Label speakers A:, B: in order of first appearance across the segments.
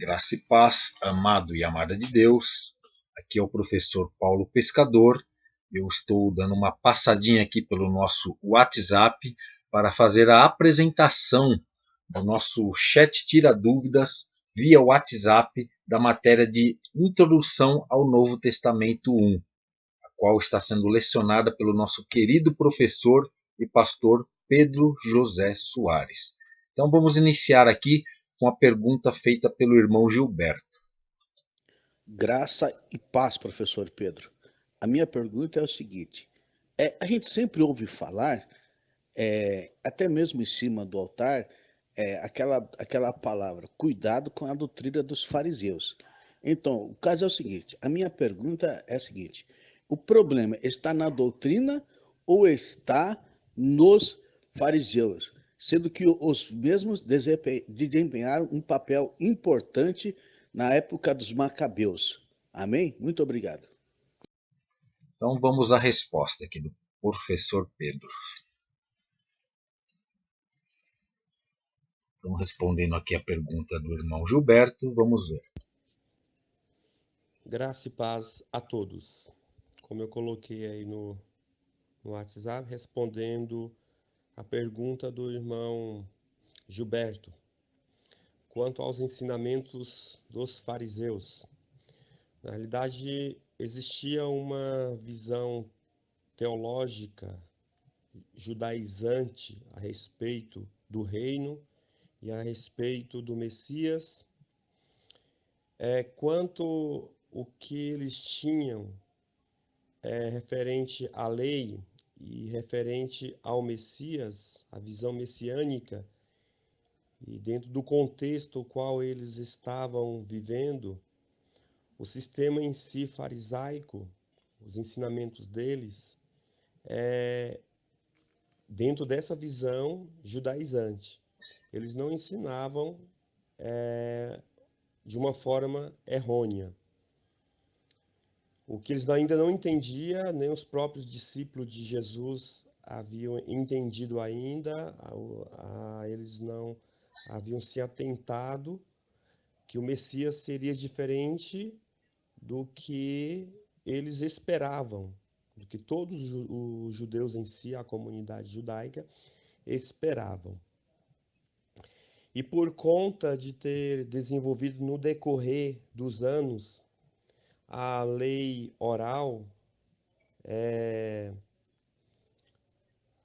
A: Graça e paz, amado e amada de Deus. Aqui é o professor Paulo Pescador. Eu estou dando uma passadinha aqui pelo nosso WhatsApp para fazer a apresentação do nosso chat Tira Dúvidas via WhatsApp da matéria de Introdução ao Novo Testamento 1, a qual está sendo lecionada pelo nosso querido professor e pastor Pedro José Soares. Então vamos iniciar aqui com a pergunta feita pelo irmão Gilberto.
B: Graça e paz, professor Pedro. A minha pergunta é o seguinte: a gente sempre ouve falar, até mesmo em cima do altar, aquela palavra, cuidado com a doutrina dos fariseus. Então, o caso é o seguinte: a minha pergunta é a seguinte: o problema está na doutrina ou está nos fariseus? Sendo que os mesmos desempenharam um papel importante na época dos Macabeus. Amém? Muito obrigado.
A: Então vamos à resposta aqui do professor Pedro. Então, respondendo aqui a pergunta do irmão Gilberto, vamos ver.
C: Graça e paz a todos. Como eu coloquei aí no WhatsApp, respondendo a pergunta do irmão Gilberto, quanto aos ensinamentos dos fariseus. Na realidade, existia uma visão teológica judaizante a respeito do reino e a respeito do Messias, quanto o que eles tinham referente à lei e referente ao Messias, a visão messiânica, e dentro do contexto qual eles estavam vivendo, o sistema em si farisaico, os ensinamentos deles, dentro dessa visão judaizante. Eles não ensinavam de uma forma errônea. O que eles ainda não entendiam, nem os próprios discípulos de Jesus haviam entendido ainda, eles não haviam se atentado que o Messias seria diferente do que eles esperavam, do que todos os judeus em si, a comunidade judaica, esperavam. E por conta de ter desenvolvido no decorrer dos anos a lei oral,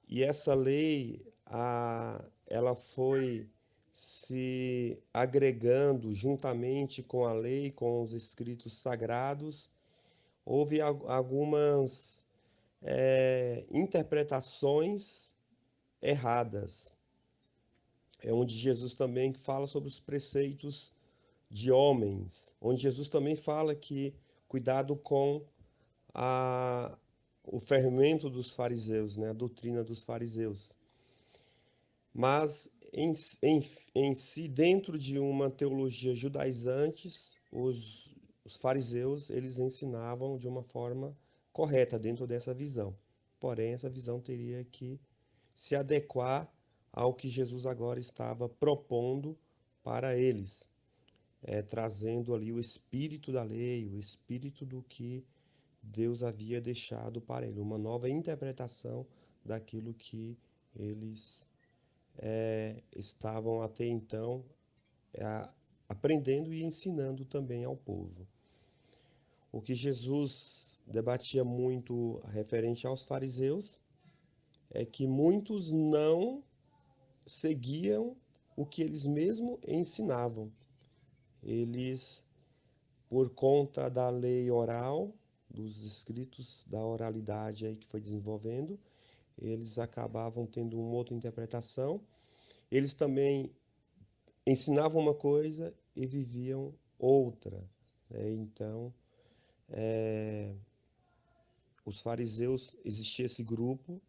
C: e essa lei, ela foi se agregando juntamente com a lei, com os escritos sagrados. Houve algumas interpretações erradas. É onde Jesus também fala sobre os preceitos de homens, onde Jesus também fala que cuidado com a, o fermento dos fariseus, né? A doutrina dos fariseus. Mas em si, dentro de uma teologia judaizante, os fariseus eles ensinavam de uma forma correta dentro dessa visão. Porém, essa visão teria que se adequar ao que Jesus agora estava propondo para eles, trazendo ali o espírito da lei, o espírito do que Deus havia deixado para ele, uma nova interpretação daquilo que eles estavam até então aprendendo e ensinando também ao povo. O que Jesus debatia muito referente aos fariseus é que muitos não seguiam o que eles mesmos ensinavam. Eles, por conta da lei oral, dos escritos da oralidade aí que foi desenvolvendo, eles acabavam tendo uma outra interpretação. Eles também ensinavam uma coisa e viviam outra, né? Então, os fariseus, existia esse grupo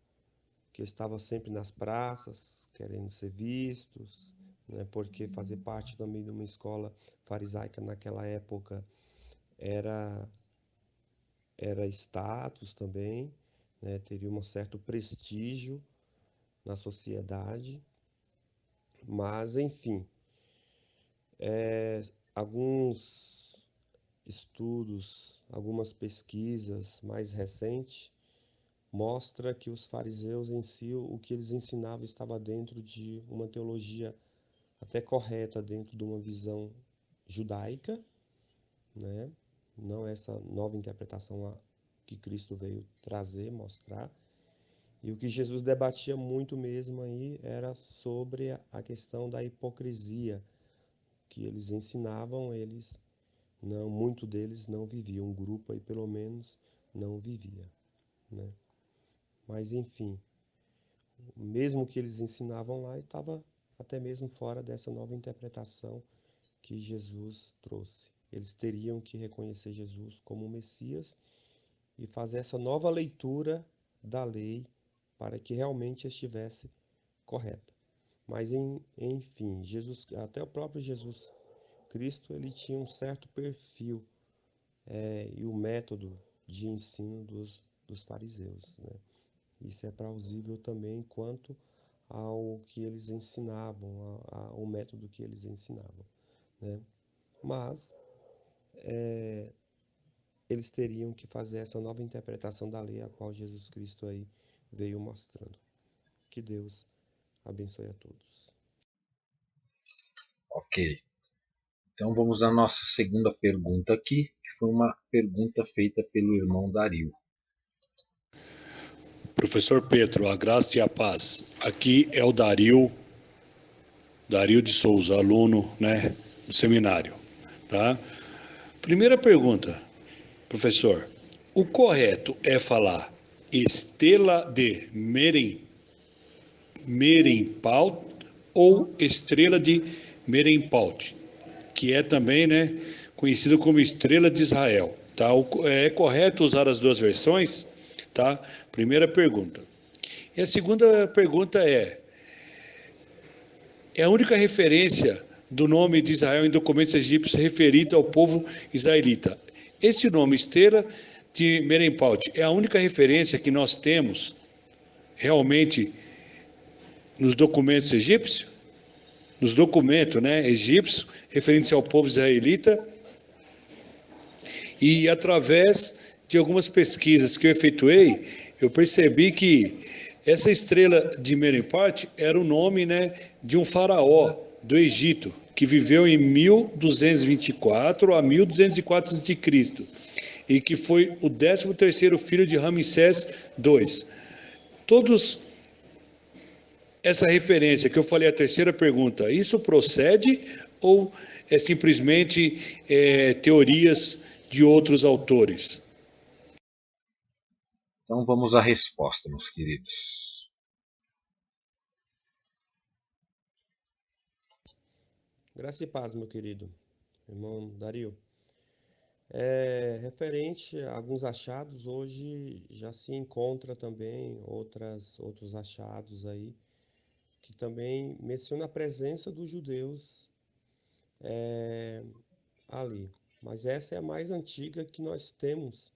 C: que estava sempre nas praças, querendo ser vistos, né? Porque fazer parte também de uma escola farisaica naquela época era status também, né? Teria um certo prestígio na sociedade, mas enfim, alguns estudos, algumas pesquisas mais recentes mostra que os fariseus em si, o que eles ensinavam estava dentro de uma teologia até correta, dentro de uma visão judaica, né? Não essa nova interpretação que Cristo veio trazer, mostrar. E o que Jesus debatia muito mesmo aí era sobre a questão da hipocrisia que eles ensinavam, eles não, muito deles não viviam, um grupo aí pelo menos não vivia, né? Mas enfim, mesmo que eles ensinavam lá, estava até mesmo fora dessa nova interpretação que Jesus trouxe. Eles teriam que reconhecer Jesus como o Messias e fazer essa nova leitura da lei para que realmente estivesse correta. Mas enfim, Jesus, até o próprio Jesus Cristo, ele tinha um certo perfil e o método de ensino dos fariseus, né? Isso é plausível também quanto ao que eles ensinavam, ao método que eles ensinavam, né? Mas eles teriam que fazer essa nova interpretação da lei a qual Jesus Cristo aí veio mostrando. Que Deus abençoe a todos.
A: Ok. Então vamos à nossa segunda pergunta aqui, que foi uma pergunta feita pelo irmão Dario.
D: Professor Pedro, a graça e a paz. Aqui é o Dario de Souza, aluno, né, do seminário, tá? Primeira pergunta, professor. O correto é falar Estela de Merenpaut ou Estrela de Merenpaut, que é também, né, conhecido como Estrela de Israel, tá? É correto usar as duas versões, tá? Primeira pergunta. E a segunda pergunta é a única referência do nome de Israel em documentos egípcios referido ao povo israelita. Esse nome, Estrela de Merenpaut, é a única referência que nós temos realmente nos documentos egípcios? Nos documentos, né, egípcios, referentes ao povo israelita, e através de algumas pesquisas que eu efetuei, eu percebi que essa estrela de Merenpart era o nome, né, de um faraó do Egito, que viveu em 1224 a 1204 a.C., e que foi o 13º filho de Ramsés II. Todos essa referência que eu falei, a terceira pergunta, isso procede ou é simplesmente teorias de outros autores?
A: Então vamos à resposta, meus queridos.
C: Graça e paz, meu querido irmão Dario. Referente a alguns achados, hoje já se encontra também outros achados aí, que também menciona a presença dos judeus ali. Mas essa é a mais antiga que nós temos,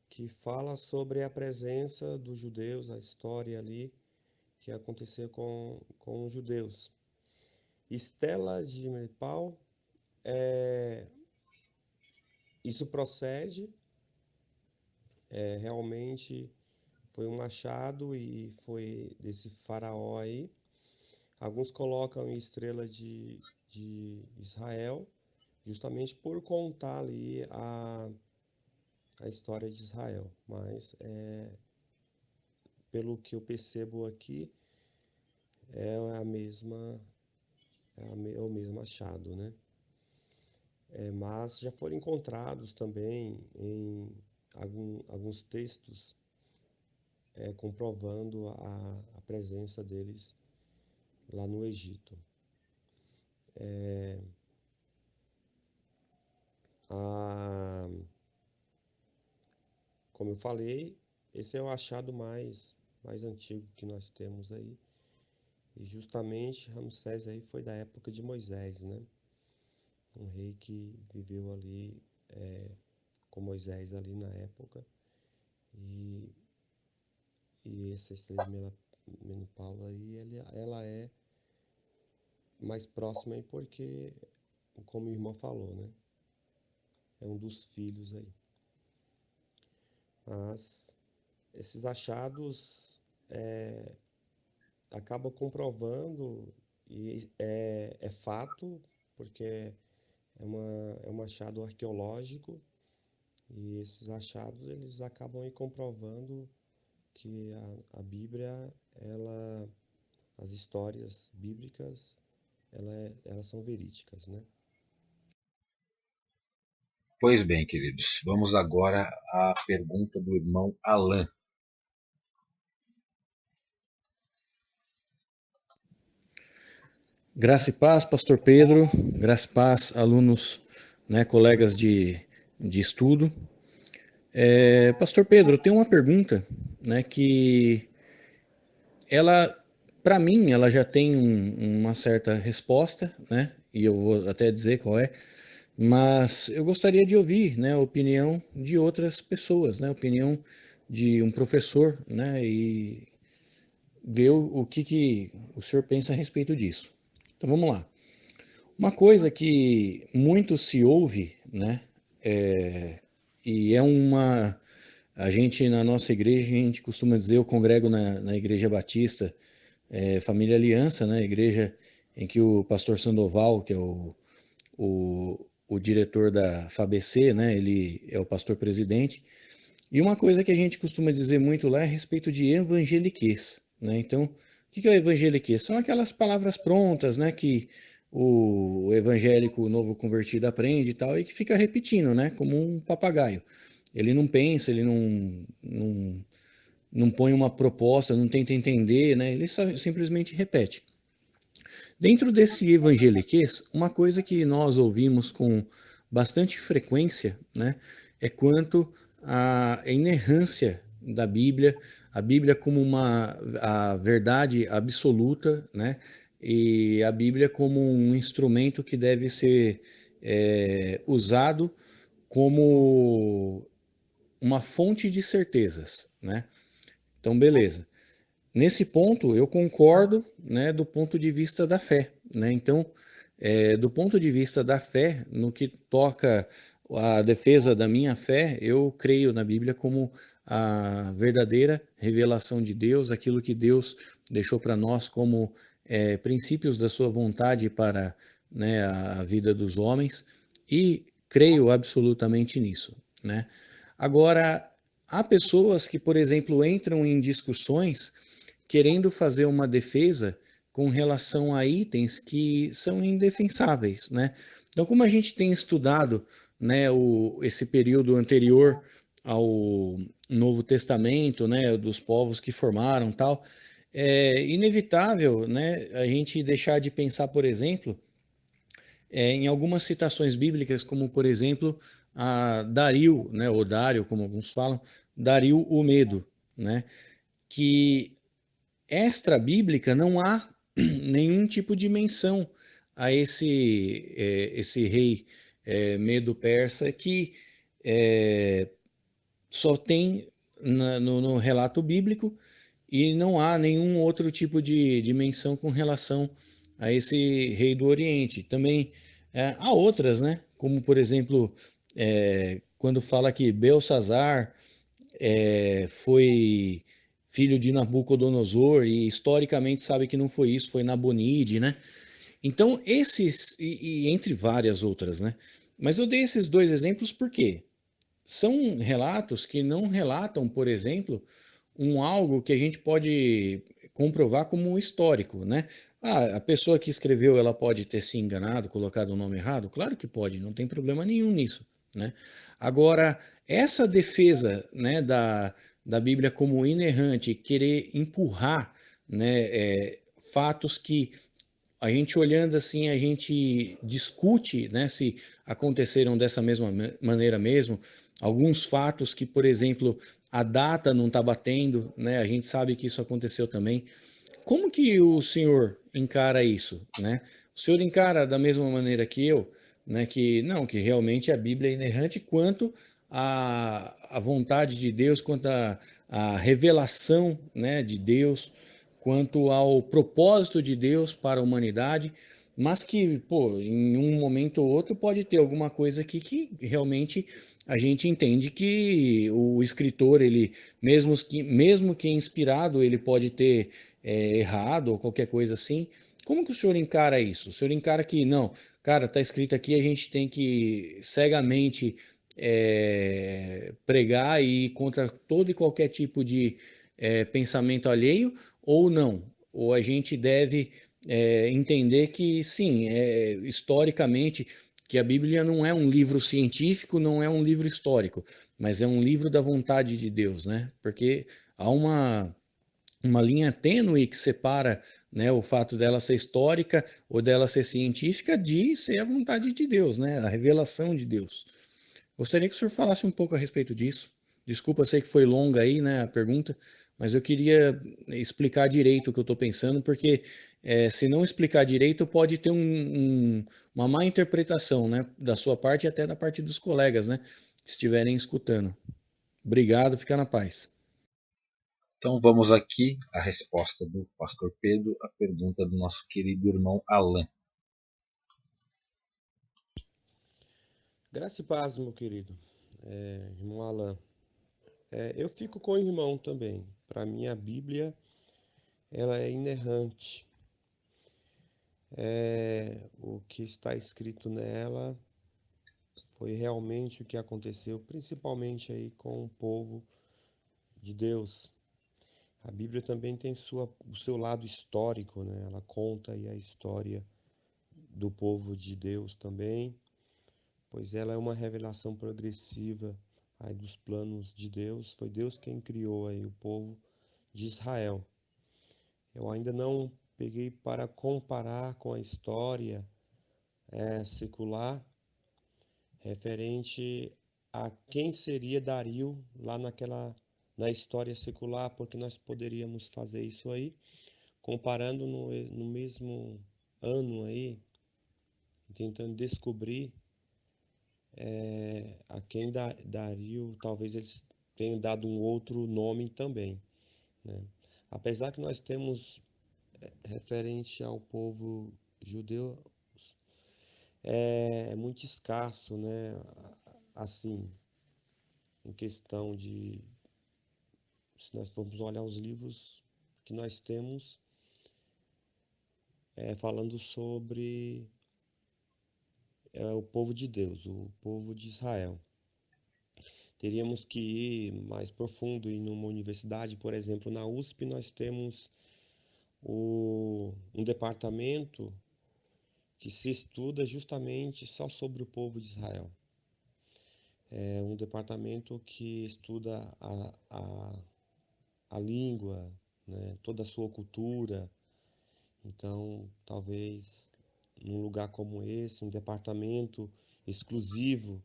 C: que fala sobre a presença dos judeus, a história ali que aconteceu com os judeus. Estela de Merenpau, isso procede, realmente foi um achado e foi desse faraó aí. Alguns colocam em estrela de Israel, justamente por contar ali a história de Israel. Mas, pelo que eu percebo aqui, é a mesma, é o mesmo achado, né? Mas já foram encontrados também em alguns textos comprovando a presença deles lá no Egito. A, Como eu falei, esse é o achado mais antigo que nós temos aí. E justamente Ramsés aí foi da época de Moisés, né? Um rei que viveu ali com Moisés ali na época. E, e essa estrela de Menopau aí, ela é mais próxima aí porque como a irmã falou, né? É um dos filhos aí. Mas esses achados acabam comprovando, e é fato, porque é um achado arqueológico, e esses achados eles acabam aí comprovando que a Bíblia, as histórias bíblicas, elas são verídicas, né?
A: Pois bem, queridos, vamos agora à pergunta do irmão Alan.
E: Graça e paz, pastor Pedro, graça e paz, alunos, né, colegas de estudo. Pastor Pedro, eu tenho uma pergunta, né, que ela, para mim, ela já tem uma certa resposta, né, e eu vou até dizer qual é, mas eu gostaria de ouvir, né, a opinião de outras pessoas, né, a opinião de um professor, né, e ver o que o senhor pensa a respeito disso. Então vamos lá. Uma coisa que muito se ouve, né, e é uma... A gente, na nossa igreja, a gente costuma dizer, eu congrego na Igreja Batista, Família Aliança, né, igreja em que o pastor Sandoval, que é o diretor da FABC, né, ele é o pastor presidente, e uma coisa que a gente costuma dizer muito lá é a respeito de evangeliquez, né? Então, o que é o evangeliquez? São aquelas palavras prontas, né, que o evangélico novo convertido aprende e tal, e que fica repetindo, né, como um papagaio. Ele não pensa, ele não põe uma proposta, não tenta entender, né, ele simplesmente repete. Dentro desse evangeliquez, uma coisa que nós ouvimos com bastante frequência, né, é quanto à inerrância da Bíblia, a Bíblia como a verdade absoluta, né, e a Bíblia como um instrumento que deve ser usado como uma fonte de certezas, né? Então, beleza. Nesse ponto, eu concordo, né, do ponto de vista da fé, né? Então, do ponto de vista da fé, no que toca a defesa da minha fé, eu creio na Bíblia como a verdadeira revelação de Deus, aquilo que Deus deixou para nós como princípios da sua vontade para, né, a vida dos homens, e creio absolutamente nisso, né? Agora, há pessoas que, por exemplo, entram em discussões querendo fazer uma defesa com relação a itens que são indefensáveis, né? Então, como a gente tem estudado, né, esse período anterior ao Novo Testamento, né, dos povos que formaram tal, é inevitável, né, a gente deixar de pensar, por exemplo, em algumas citações bíblicas, como por exemplo a Dario, né, ou Dário, como alguns falam, Dario o Medo, né, que extra-bíblica não há nenhum tipo de menção a esse rei Medo-Persa que só tem no relato bíblico, e não há nenhum outro tipo de menção com relação a esse rei do Oriente. Também há outras, né? Como, por exemplo, quando fala que Belsazar foi filho de Nabucodonosor, e historicamente sabe que não foi isso, foi Nabonide, né? Então, e entre várias outras, né? Mas eu dei esses dois exemplos porque são relatos que não relatam, por exemplo, algo que a gente pode comprovar como histórico, né? Ah, a pessoa que escreveu, ela pode ter se enganado, colocado o nome errado? Claro que pode, não tem problema nenhum nisso, né? Agora, essa defesa, né, da Bíblia como inerrante, querer empurrar, né, fatos que a gente olhando assim, a gente discute, né, se aconteceram dessa mesma maneira mesmo. Alguns fatos que, por exemplo, a data não está batendo, né, a gente sabe que isso aconteceu também. Como que o senhor encara isso, né? O senhor encara da mesma maneira que eu, né, que não, que realmente a Bíblia é inerrante quanto a vontade de Deus, quanto a revelação, né, de Deus, quanto ao propósito de Deus para a humanidade, mas que, pô, em um momento ou outro pode ter alguma coisa aqui que realmente a gente entende que o escritor, ele, mesmo que inspirado, ele pode ter errado ou qualquer coisa assim. Como que o senhor encara isso? O senhor encara que, não, cara, tá escrito aqui, a gente tem que cegamente pregar e ir contra todo e qualquer tipo de pensamento alheio, ou não? Ou a gente deve entender que, sim, historicamente, que a Bíblia não é um livro científico, não é um livro histórico, mas é um livro da vontade de Deus, né? Porque há uma linha tênue que separa, né, o fato dela ser histórica ou dela ser científica de ser a vontade de Deus, né? A revelação de Deus. Gostaria que o senhor falasse um pouco a respeito disso. Desculpa, sei que foi longa aí, né, a pergunta, mas eu queria explicar direito o que eu estou pensando, porque se não explicar direito, pode ter uma má interpretação, né, da sua parte e até da parte dos colegas, né, que estiverem escutando. Obrigado, fica na paz.
A: Então vamos aqui à resposta do pastor Pedro à pergunta do nosso querido irmão Alan.
C: Graça e paz, meu querido. Irmão Alan. Eu fico com o irmão também. Para mim, a Bíblia, ela é inerrante. O que está escrito nela foi realmente o que aconteceu, principalmente aí com o povo de Deus. A Bíblia também tem o seu lado histórico, né? Ela conta aí a história do povo de Deus também, pois ela é uma revelação progressiva aí dos planos de Deus. Foi Deus quem criou aí o povo de Israel. Eu ainda não peguei para comparar com a história secular referente a quem seria Dario lá na história secular, porque nós poderíamos fazer isso aí comparando no mesmo ano aí, tentando descobrir a quem Dario, talvez eles tenham dado um outro nome também, né? Apesar que nós temos referente ao povo judeu é muito escasso, né? Assim, em questão de, se nós formos olhar os livros que nós temos, falando sobre o povo de Deus, o povo de Israel. Teríamos que ir mais profundo em uma universidade, por exemplo, na USP nós temos um departamento que se estuda justamente só sobre o povo de Israel. É um departamento que estuda a língua, né, toda a sua cultura. Então, talvez num lugar como esse, um departamento exclusivo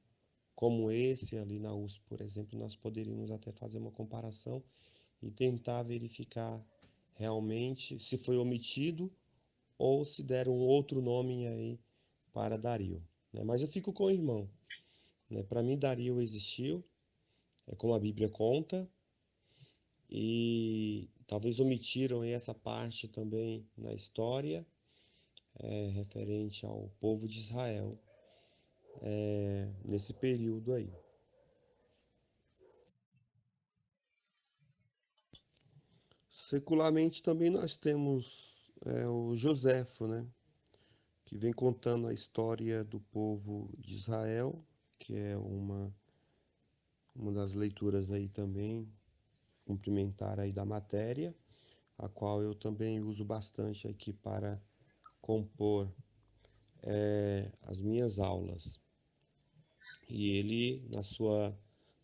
C: como esse ali na USP, por exemplo, nós poderíamos até fazer uma comparação e tentar verificar realmente se foi omitido ou se deram um outro nome aí para Dario, né? Mas eu fico com o irmão, né? Para mim, Dario existiu, é como a Bíblia conta, e talvez omitiram aí essa parte também na história, referente ao povo de Israel, nesse período aí. Secularmente também nós temos o Joséfo, né? Que vem contando a história do povo de Israel, que é uma das leituras aí também complementar aí da matéria, a qual eu também uso bastante aqui para compor as minhas aulas. E ele,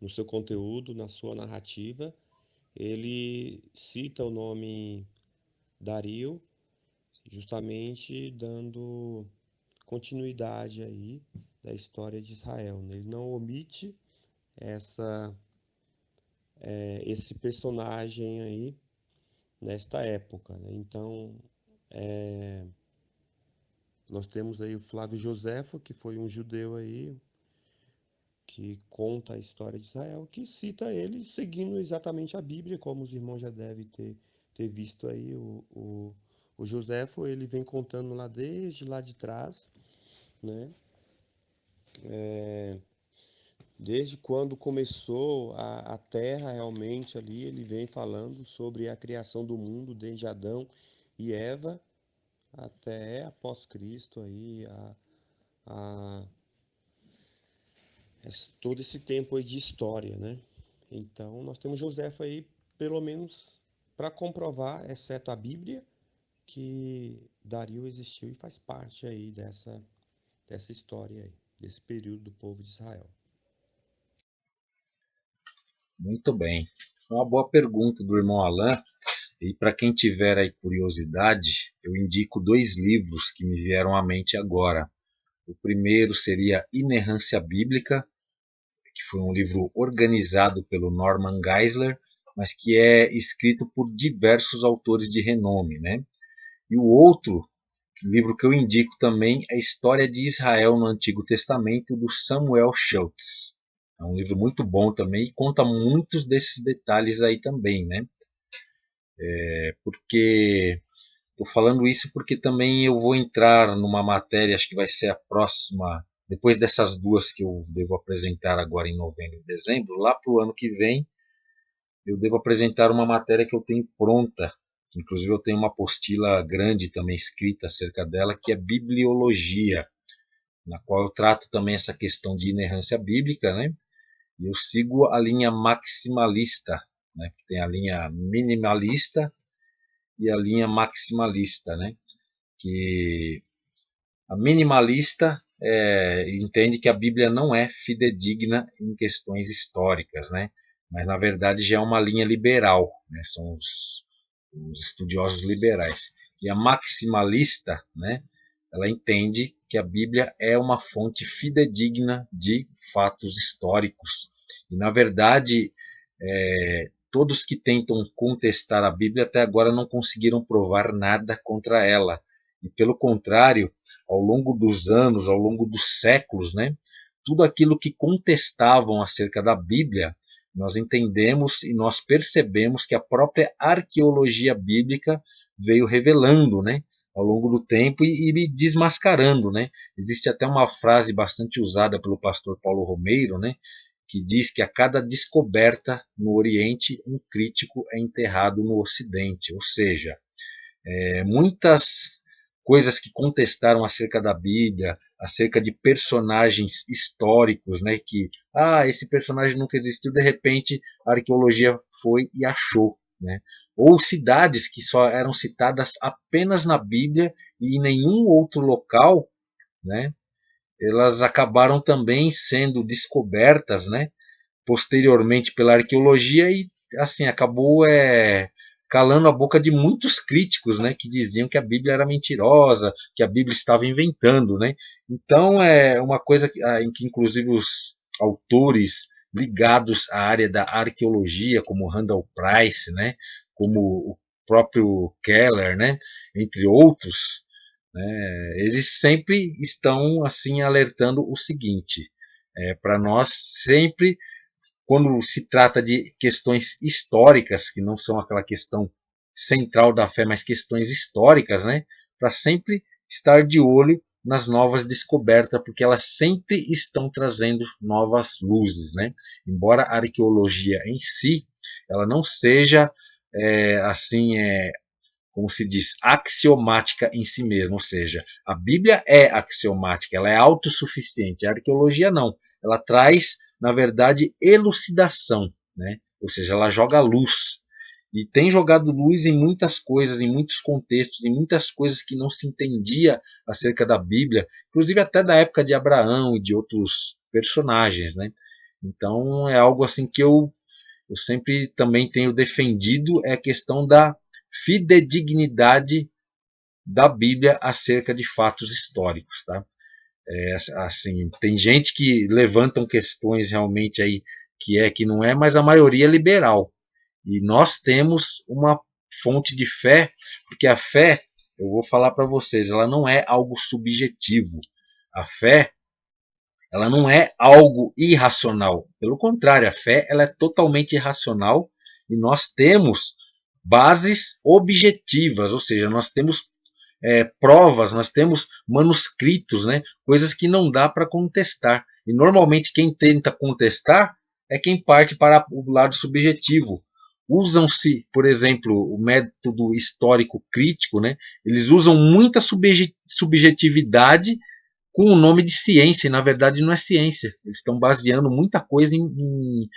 C: no seu conteúdo, na sua narrativa, ele cita o nome Dario, justamente dando continuidade aí da história de Israel, né? Ele não omite esse personagem aí nesta época, né? Então, nós temos aí o Flávio Joséfo, que foi um judeu aí, que conta a história de Israel, que cita ele seguindo exatamente a Bíblia, como os irmãos já devem ter visto aí o O Joséfo, ele vem contando lá desde lá de trás, né? Desde quando começou a terra realmente ali, ele vem falando sobre a criação do mundo, desde Adão e Eva até após Cristo aí, a- todo esse tempo aí de história, né? Então, nós temos Joséfo aí, pelo menos, para comprovar, exceto a Bíblia, que Dario existiu e faz parte aí dessa história aí, desse período do povo de Israel.
A: Muito bem. Foi uma boa pergunta do irmão Alain. E para quem tiver aí curiosidade, eu indico 2 livros que me vieram à mente agora. O primeiro seria Inerrância Bíblica, que foi um livro organizado pelo Norman Geisler, mas que é escrito por diversos autores de renome, né? E o outro livro que eu indico também é História de Israel no Antigo Testamento, do Samuel Schultz. É um livro muito bom também e conta muitos desses detalhes aí também, né? Porque estou falando isso porque também eu vou entrar numa matéria, acho que vai ser a próxima, depois dessas 2 que eu devo apresentar agora em novembro e dezembro, lá para o ano que vem, eu devo apresentar uma matéria que eu tenho pronta. Inclusive eu tenho uma apostila grande também escrita acerca dela, que é Bibliologia, na qual eu trato também essa questão de inerrância bíblica, né? E eu sigo a linha maximalista, né? Tem a linha minimalista e a linha maximalista, né? Que a minimalista entende que a Bíblia não é fidedigna em questões históricas, né? Mas na verdade já é uma linha liberal, né? São os estudiosos liberais. E a maximalista, né? Ela entende que a Bíblia é uma fonte fidedigna de fatos históricos. E na verdade, todos que tentam contestar a Bíblia até agora não conseguiram provar nada contra ela. E pelo contrário, ao longo dos anos, ao longo dos séculos, né, tudo aquilo que contestavam acerca da Bíblia, nós entendemos e nós percebemos que a própria arqueologia bíblica veio revelando, né, ao longo do tempo e desmascarando, né? Existe até uma frase bastante usada pelo pastor Paulo Romeiro, né, que diz que a cada descoberta no Oriente, um crítico é enterrado no Ocidente. Ou seja, muitas coisas que contestaram acerca da Bíblia, acerca de personagens históricos, né, que esse personagem nunca existiu, de repente a arqueologia foi e achou, né? Ou cidades que só eram citadas apenas na Bíblia e em nenhum outro local, né? Elas acabaram também sendo descobertas, né, posteriormente pela arqueologia e assim acabou calando a boca de muitos críticos, né, que diziam que a Bíblia era mentirosa, que a Bíblia estava inventando, né? Então é uma coisa em que inclusive os autores ligados à área da arqueologia, como Randall Price, né, como o próprio Keller, né, entre outros, né, eles sempre estão assim alertando o seguinte: para nós sempre, quando se trata de questões históricas, que não são aquela questão central da fé, mas questões históricas, né, para sempre estar de olho nas novas descobertas, porque elas sempre estão trazendo novas luzes, né? Embora a arqueologia em si ela não seja como se diz, axiomática em si mesma, ou seja, a Bíblia é axiomática, ela é autossuficiente, a arqueologia não, ela traz, na verdade, elucidação, né? Ou seja, ela joga luz, e tem jogado luz em muitas coisas, em muitos contextos, em muitas coisas que não se entendia acerca da Bíblia, inclusive até da época de Abraão e de outros personagens, né? Então é algo assim que eu sempre também tenho defendido, é a questão da fidedignidade da Bíblia acerca de fatos históricos, tá? Assim, tem gente que levantam questões realmente aí que não é, mas a maioria é liberal. E nós temos uma fonte de fé, porque a fé, eu vou falar para vocês, ela não é algo subjetivo. A fé, ela não é algo irracional. Pelo contrário, a fé ela é totalmente racional e nós temos bases objetivas, ou seja, nós temos provas, nós temos manuscritos, né? Coisas que não dá para contestar. E normalmente quem tenta contestar é quem parte para o lado subjetivo. Usam-se, por exemplo, o método histórico crítico, né? Eles usam muita subjetividade com o nome de ciência, e na verdade não é ciência. Eles estão baseando muita coisa em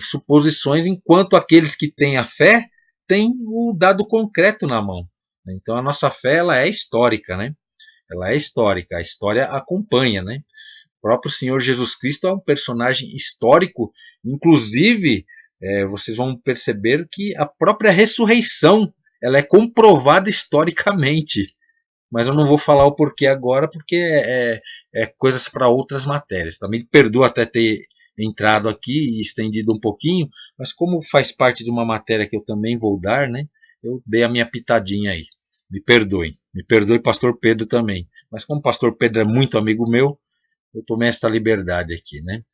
A: suposições, enquanto aqueles que têm a fé têm o dado concreto na mão. Então a nossa fé ela é histórica, né? Ela é histórica, a história acompanha, né? O próprio Senhor Jesus Cristo é um personagem histórico, inclusive vocês vão perceber que a própria ressurreição ela é comprovada historicamente. Mas eu não vou falar o porquê agora, porque é coisas para outras matérias. Também perdoa até ter entrado aqui e estendido um pouquinho, mas como faz parte de uma matéria que eu também vou dar, né? Eu dei a minha pitadinha aí. Me perdoe, pastor Pedro também. Mas como o pastor Pedro é muito amigo meu, eu tomei esta liberdade aqui, né?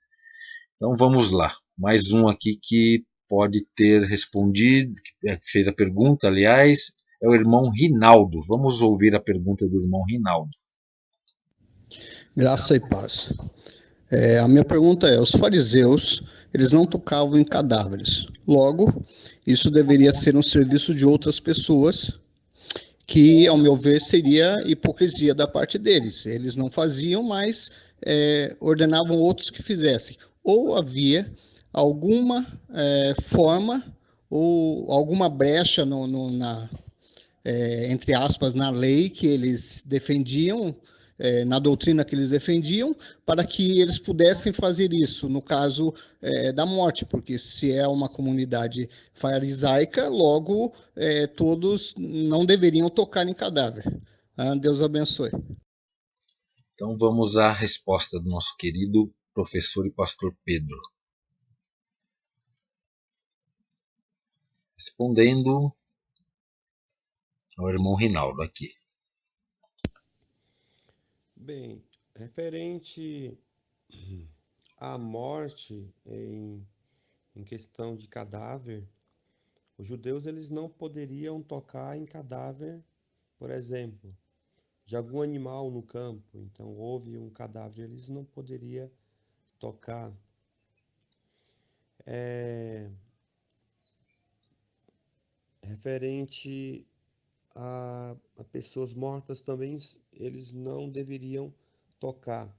A: Então vamos lá. Mais um aqui que pode ter respondido, que fez a pergunta, aliás, é o irmão Rinaldo. Vamos ouvir a pergunta do irmão Rinaldo.
F: Graça e paz. A minha pergunta é: os fariseus, eles não tocavam em cadáveres. Logo, isso deveria ser um serviço de outras pessoas, que, ao meu ver, seria hipocrisia da parte deles. Eles não faziam, mas ordenavam outros que fizessem. Ou havia alguma forma ou alguma brecha entre aspas, na lei que eles defendiam, na doutrina que eles defendiam, para que eles pudessem fazer isso, no caso da morte, porque se é uma comunidade farisaica, logo todos não deveriam tocar em cadáver. Deus abençoe.
A: Então vamos à resposta do nosso querido professor e pastor Pedro. Respondendo ao irmão Rinaldo aqui.
C: Bem, referente à morte em questão de cadáver, os judeus eles não poderiam tocar em cadáver, por exemplo, de algum animal no campo. Então houve um cadáver, eles não poderiam tocar. Referente a pessoas mortas também, eles não deveriam tocar.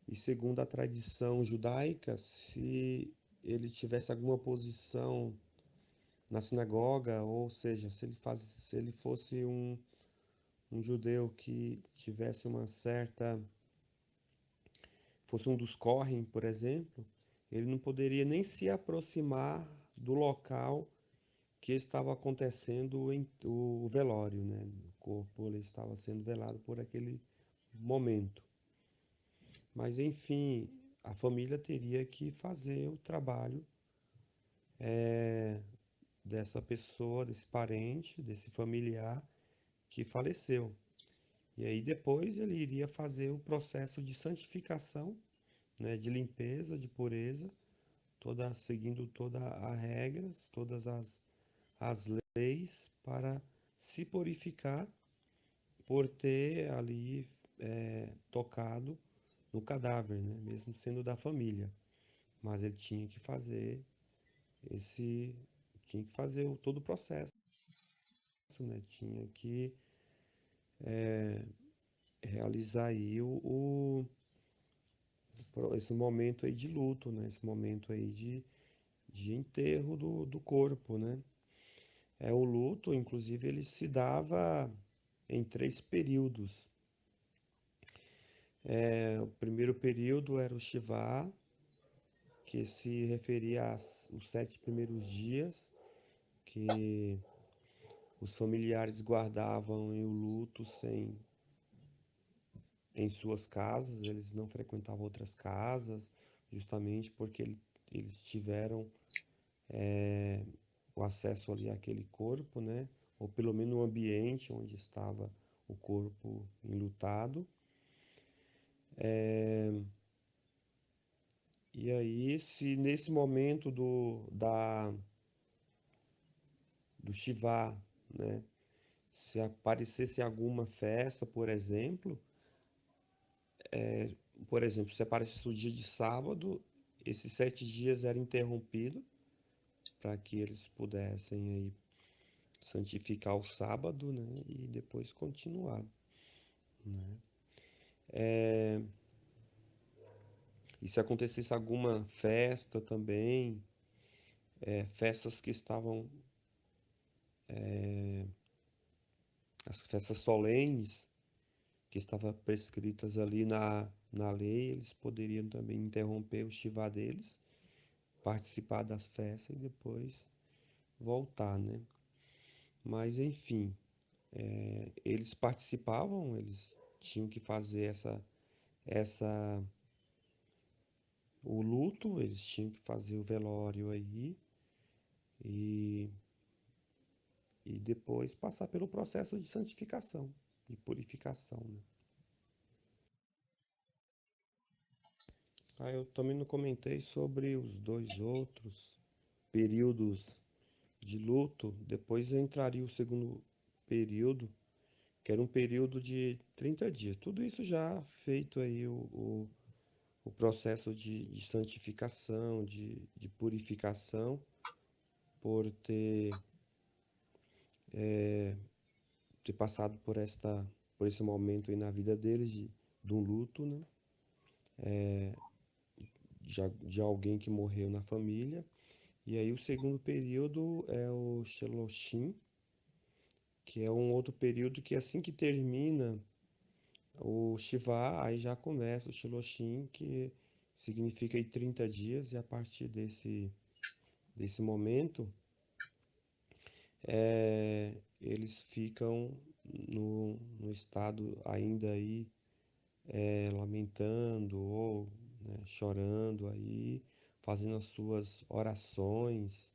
C: E segundo a tradição judaica, se ele tivesse alguma posição na sinagoga, ou seja, se ele fosse um judeu que tivesse fosse um dos Kohen, por exemplo, ele não poderia nem se aproximar do local que estava acontecendo o velório, né? O corpo ele estava sendo velado por aquele momento. Mas enfim, a família teria que fazer o trabalho dessa pessoa, desse parente, desse familiar que faleceu. E aí depois ele iria fazer o processo de santificação, né, de limpeza, de pureza, seguindo todas as regras, todas as leis para se purificar por ter ali tocado no cadáver, né, mesmo sendo da família. Mas ele tinha que fazer todo o processo, né? Tinha que realizar aí esse momento aí de luto, né? Esse momento aí de enterro do corpo, né? O luto, inclusive, ele se dava em 3 períodos. O primeiro período era o Shivá, que se referia aos 7 primeiros dias, que os familiares guardavam o luto em suas casas, eles não frequentavam outras casas, justamente porque eles tiveram o acesso ali àquele corpo, né? Ou pelo menos o ambiente onde estava o corpo enlutado. E aí, se nesse momento do Shivá, né, Se aparecesse alguma festa, por exemplo, se aparecesse o dia de sábado, esses 7 dias eram interrompidos para que eles pudessem aí santificar o sábado, né? E depois continuar, né? E se acontecesse alguma festa também, festas que estavam, as festas solenes, que estavam prescritas ali na lei, eles poderiam também interromper o shiva deles, participar das festas e depois voltar, né? Mas enfim, eles participavam, eles tinham que fazer essa o luto, eles tinham que fazer o velório aí e, e depois passar pelo processo de santificação, de purificação, né? Eu também não comentei sobre os dois outros períodos de luto. Depois entraria o segundo período, que era um período de 30 dias. Tudo isso já feito aí o processo de santificação, de purificação, por ter passado por esse momento aí na vida deles de um luto, né? De alguém que morreu na família. E aí o segundo período é o Shloshim, que é um outro período que assim que termina o Shiva, aí já começa o Shloshim, que significa aí 30 dias, e a partir desse momento eles ficam no estado ainda aí lamentando ou, né, chorando aí, fazendo as suas orações,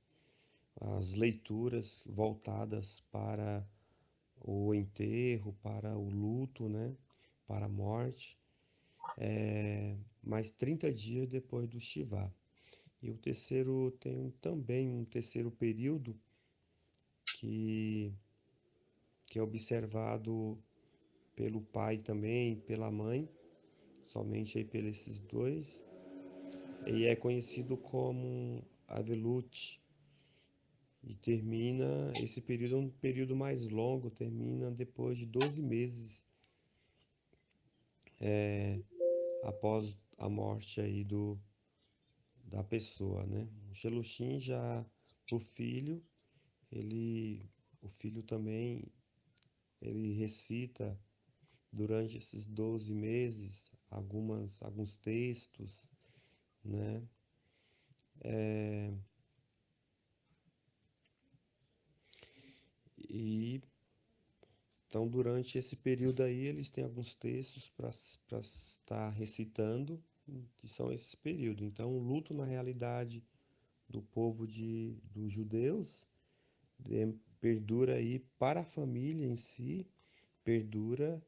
C: as leituras voltadas para o enterro, para o luto, né, para a morte, mais 30 dias depois do Shiva. E o terceiro tem também um terceiro período que, que é observado pelo pai também, pela mãe, somente aí pelos esses dois, e é conhecido como Avelut. E termina, esse período é um período mais longo, termina depois de 12 meses após a morte aí da pessoa, né? O Xeluxim já pro filho, o filho também, ele recita durante esses 12 meses alguns textos, né? E então, durante esse período aí, eles têm alguns textos para estar recitando, que são esses períodos. Então, o luto, na realidade, do povo dos judeus perdura aí para a família em si, perdura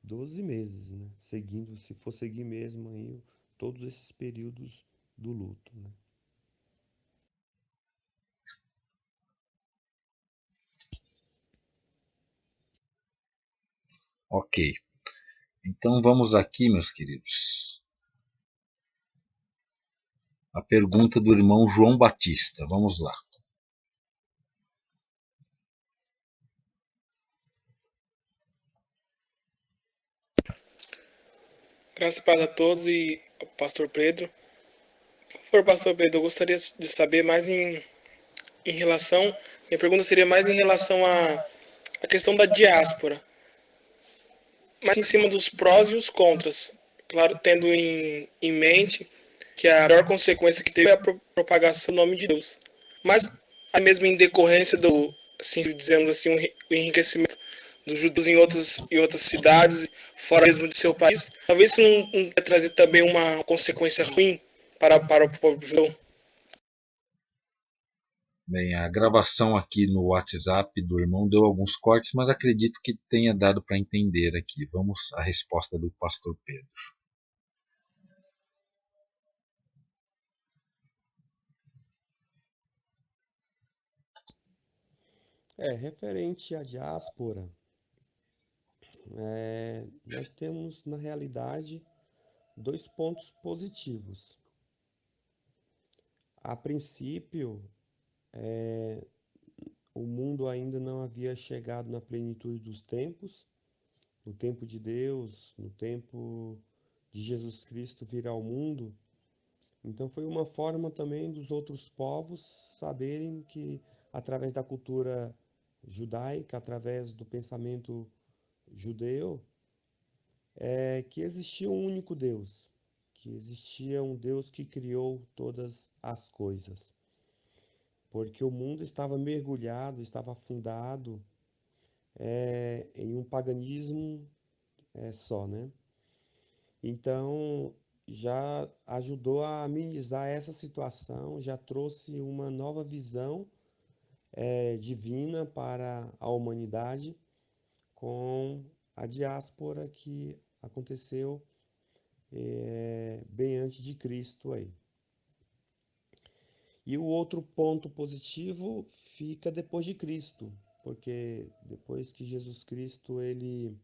C: 12 meses, né? Seguindo, se for seguir mesmo aí, todos esses períodos do luto, né?
A: Ok. Então vamos aqui, meus queridos. A pergunta do irmão João Batista. Vamos lá.
G: Graças a paz a todos e ao pastor Pedro. Por favor, pastor Pedro, eu gostaria de saber mais em relação. Minha pergunta seria mais em relação à questão da diáspora, mais em cima dos prós e os contras. Claro, tendo em mente que a maior consequência que teve é a propagação do nome de Deus. Mas, mesmo em decorrência do, assim, dizemos assim, o enriquecimento dos judeus em outras cidades, fora mesmo de seu país, talvez isso não tenha trazido também uma consequência ruim para o povo judeu.
A: Bem, a gravação aqui no WhatsApp do irmão deu alguns cortes, mas acredito que tenha dado para entender aqui. Vamos à resposta do pastor Pedro.
C: Referente à diáspora, nós temos, na realidade, dois pontos positivos. A princípio, o mundo ainda não havia chegado na plenitude dos tempos, no tempo de Deus, no tempo de Jesus Cristo vir ao mundo. Então foi uma forma também dos outros povos saberem que, através da cultura judaica, através do pensamento judeu, que existia um único Deus, que existia um Deus que criou todas as coisas. Porque o mundo estava mergulhado, estava afundado em um paganismo só, né? Então, já ajudou a amenizar essa situação, já trouxe uma nova visão divina para a humanidade com a diáspora que aconteceu bem antes de Cristo aí. E o outro ponto positivo fica depois de Cristo, porque depois que Jesus Cristo ele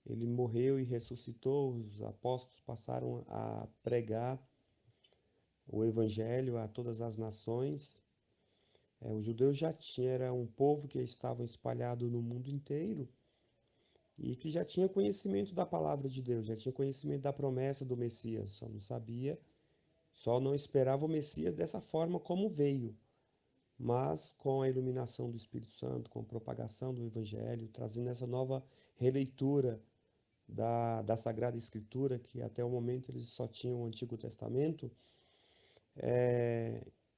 C: morreu e ressuscitou, os apóstolos passaram a pregar o evangelho a todas as nações. Os judeus já era um povo que estava espalhado no mundo inteiro e que já tinha conhecimento da palavra de Deus, já tinha conhecimento da promessa do Messias, só não sabia, só não esperava o Messias dessa forma como veio. Mas com a iluminação do Espírito Santo, com a propagação do Evangelho, trazendo essa nova releitura da Sagrada Escritura, que até o momento eles só tinham o Antigo Testamento,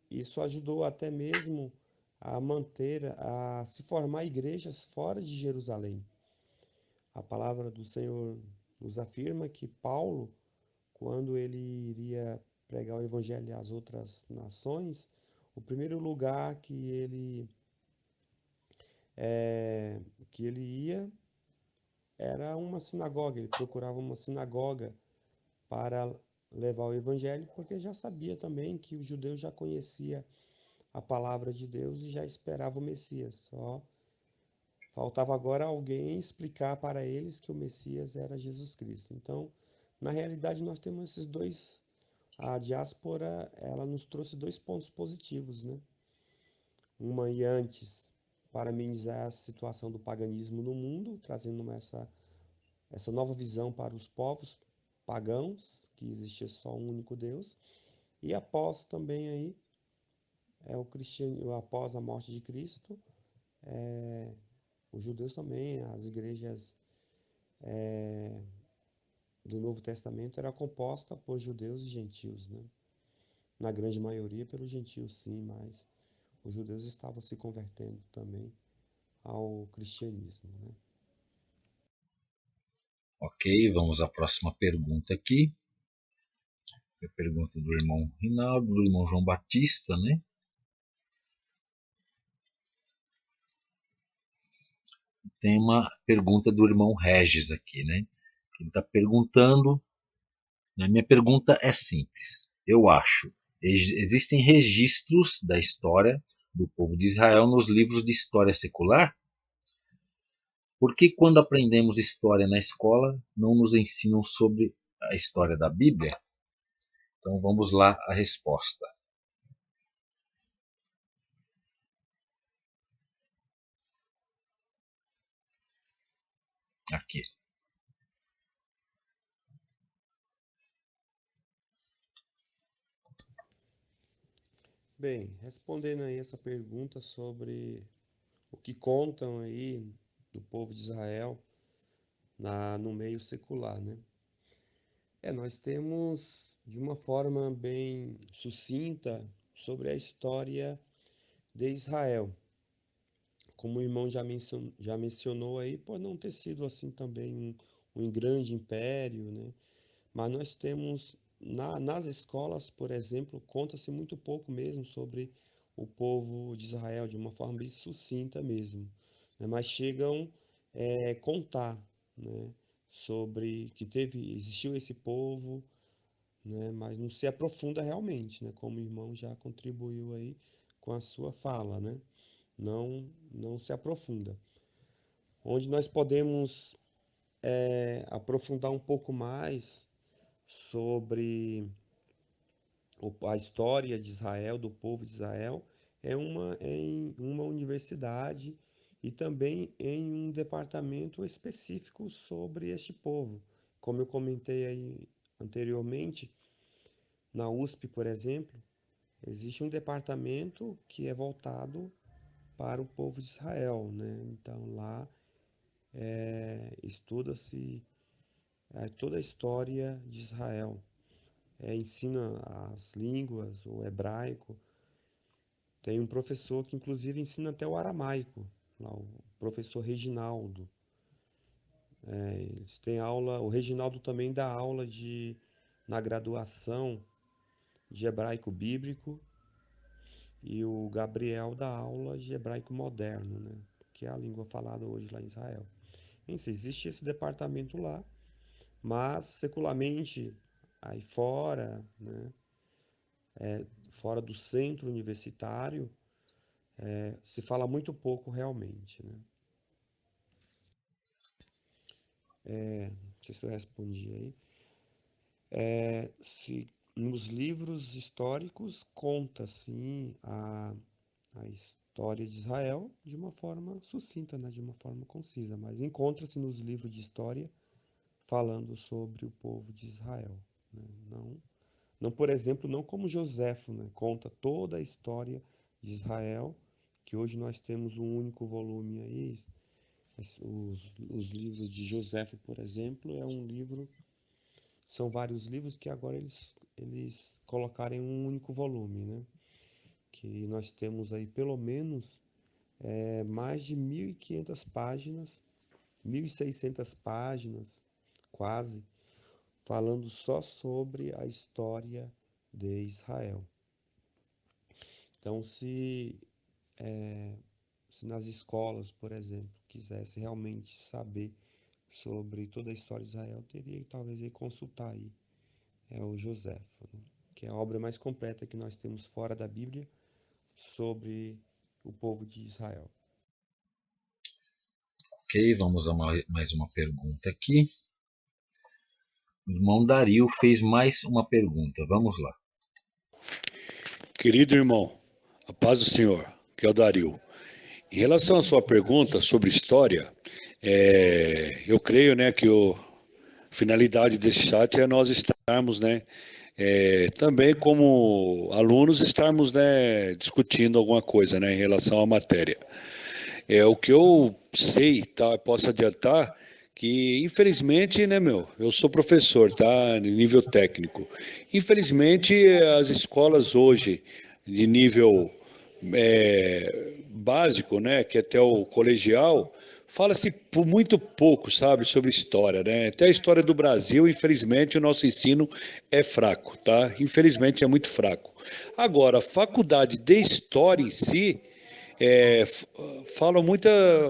C: isso ajudou até mesmo a se formar igrejas fora de Jerusalém. A palavra do Senhor nos afirma que Paulo, quando ele iria pregar o Evangelho às outras nações, o primeiro lugar que ele ia era uma sinagoga. Ele procurava uma sinagoga para levar o evangelho, porque já sabia também que os judeus já conhecia a palavra de Deus e já esperava o Messias. Só faltava agora alguém explicar para eles que o Messias era Jesus Cristo. Então, na realidade, nós temos esses dois. A diáspora, ela nos trouxe dois pontos positivos, né? Uma e antes para amenizar a situação do paganismo no mundo, trazendo essa nova visão para os povos pagãos, que existia só um único Deus, e após também aí após a morte de Cristo, os judeus também, as igrejas do Novo Testamento era composta por judeus e gentios, né? Na grande maioria pelos gentios, sim, mas os judeus estavam se convertendo também ao cristianismo, né?
A: Ok, vamos à próxima pergunta aqui. A pergunta do irmão Rinaldo, do irmão João Batista, né? Tem uma pergunta do irmão Regis aqui, né? Ele está perguntando. A minha pergunta é simples. Eu acho, existem registros da história do povo de Israel nos livros de história secular? Por que quando aprendemos história na escola não nos ensinam sobre a história da Bíblia? Então vamos lá a resposta. Aqui.
C: Bem, respondendo aí essa pergunta sobre o que contam aí do povo de Israel no meio secular, né? Nós temos de uma forma bem sucinta sobre a história de Israel. Como o irmão já mencionou aí, pode não ter sido assim também um grande império, né? Mas nós temos, nas escolas, por exemplo, conta-se muito pouco mesmo sobre o povo de Israel, de uma forma bem sucinta mesmo, né? Mas chegam a contar, né, sobre que existiu esse povo, né, mas não se aprofunda realmente, né, como o irmão já contribuiu aí com a sua fala, né? não se aprofunda. Onde nós podemos aprofundar um pouco mais sobre a história de Israel, do povo de Israel, em uma universidade e também em um departamento específico sobre este povo. Como eu comentei aí anteriormente, na USP, por exemplo, existe um departamento que é voltado para o povo de Israel, né? Então lá estuda-se toda a história de Israel. Ensina as línguas, o hebraico. Tem um professor que inclusive ensina até o aramaico, lá, o professor Reginaldo. Eles têm aula, o Reginaldo também dá aula na graduação de hebraico bíblico e o Gabriel dá aula de hebraico moderno, né? Que é a língua falada hoje lá em Israel. Enfim, existe esse departamento lá, mas secularmente aí fora, né? Fora do centro universitário, se fala muito pouco realmente, né? Não sei se eu respondi aí. Nos livros históricos conta, sim, a história de Israel de uma forma sucinta, né? De uma forma concisa, mas encontra-se nos livros de história falando sobre o povo de Israel, né? Não, por exemplo, não como Joséfo, né? Conta toda a história de Israel, que hoje nós temos um único volume aí. Os livros de Joséfo, por exemplo, são vários livros que agora eles colocaram em um único volume, né? Que nós temos aí pelo menos mais de 1.500 páginas, 1.600 páginas, quase, falando só sobre a história de Israel. Então, se nas escolas, por exemplo, quisesse realmente saber sobre toda a história de Israel, teria que talvez aí consultar aí o Joséfo, né? Que é a obra mais completa que nós temos fora da Bíblia sobre o povo de Israel.
A: Ok, vamos a mais uma pergunta aqui. O irmão Dario fez mais uma pergunta. Vamos lá.
D: Querido irmão, a paz do Senhor, que é o Dario. Em relação à sua pergunta sobre história, eu creio, né, que a finalidade desse chat é nós estarmos, né, também como alunos estarmos, né, discutindo alguma coisa, né, em relação à matéria. O que eu sei, tá, posso adiantar que infelizmente, né, eu sou professor, tá, nível técnico. Infelizmente as escolas hoje de nível básico, né, que é até o colegial, fala-se muito pouco, sabe, sobre história, né? Até a história do Brasil, infelizmente, o nosso ensino é fraco, tá? Infelizmente é muito fraco. Agora, a faculdade de história em si